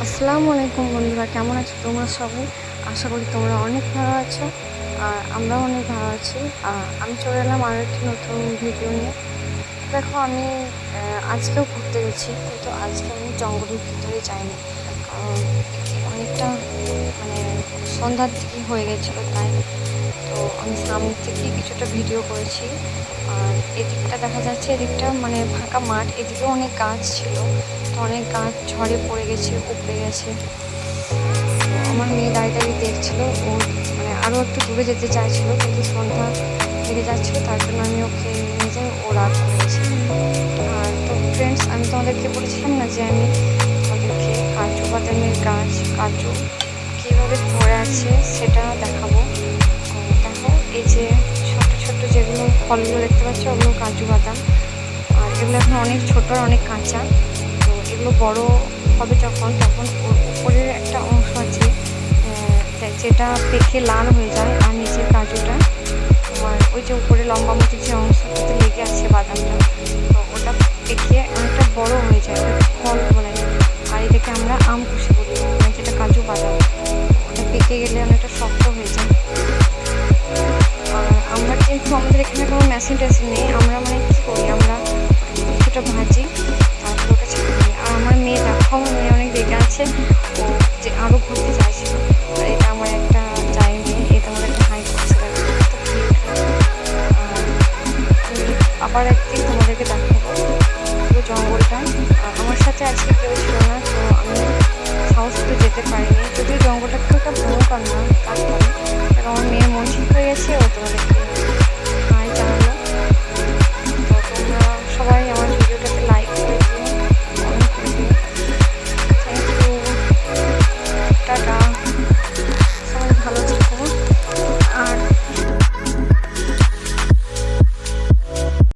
আসসালামু আলাইকুম বন্ধুরা, কেমন আছো তোমরা সবাই? আশা করি তোমরা অনেক ভালো আছো আর আমরাও অনেক ভালো আছি। আমি চলে এলাম আরও একটি নতুন ভিডিও নিয়ে। দেখো, আমি আজকেও ঘুরতে গেছি, কিন্তু আজকে আমি জঙ্গলের ভিতরে যাইনি, কারণ অনেকটা মানে সন্ধ্যার দিকে হয়ে গেছিলো, তাই তো আমি সামনে থেকে কিছুটা ভিডিও করেছি। আর এদিকটা দেখা যাচ্ছে, এদিকটা মানে ফাঁকা মাঠ, এদিকেও অনেক গাছ ছিল, তো অনেক গাছ ঝড়ে পড়ে গেছে, উপড়ে গেছে। তো আমার মেয়ে দাঁড়িয়ে দাঁড়িয়ে দেখছিল, ও মানে আরও একটু দূরে যেতে চাইছিল, কিন্তু সন্ধ্যা লেগে যাচ্ছিলো, তার জন্য আমি ওকে নিয়ে যাই, ও রাগ করে গেছে। আর তো ফ্রেন্ডস, আমি তোমাদেরকে বলেছিলাম না যে আমি তোমাদেরকে কাজু বাদামের গাছ, কাজু কীভাবে ধরে আছে সেটা দেখাবো। দেখো, এই যে ছোট্ট ছোট্ট যেগুলো ফলগুলো দেখতে পাচ্ছ, ওগুলো কাজু বাদাম। আর এগুলো এখন অনেক ছোটো আর অনেক কাঁচা, তো এগুলো বড় হবে যখন, তখন উপরের একটা অংশ আছে যেটা পেকে লাল হয়ে যায়, আর নিচের কাজুটা তোমার ওই যে উপরে লম্বা মতো যে অংশটাতে লেগে আছে বাদামটা, তো ওটা পেকে অনেকটা বড় হয়ে যায়, ফল বলে। আর এটাকে আমরা আম কুশি বলি, মানে যেটা কাজু বাদাম, ওটা পেকে গেলে অনেকটা শক্ত হয়ে যায়। আর আমরা কিন্তু আমাদের এখানে কোনো মেশিন টেশিন নেই, আমরা মানে কী করি, আমরা কিছুটা ভাজি, তারপর ওটা ছেড়ে দিই। আর আমার মেয়ে, দেখো আমার মেয়ে অনেক রেগে আছে, ও যে আরও ঘুরতে চাইছিল। আর এটা আমার একটা যাই মেয়ে, এটা আমার একটা হাই করছে, আবার একদিন তোমাদেরকে দেখাবো পুরো জঙ্গলটা। আমার সাথে আজকে কেউ ছিল না, তো আমি সাহস করে যেতে পারিনি, যদিও জঙ্গলটা খুব একটা ভয়ঙ্কর না,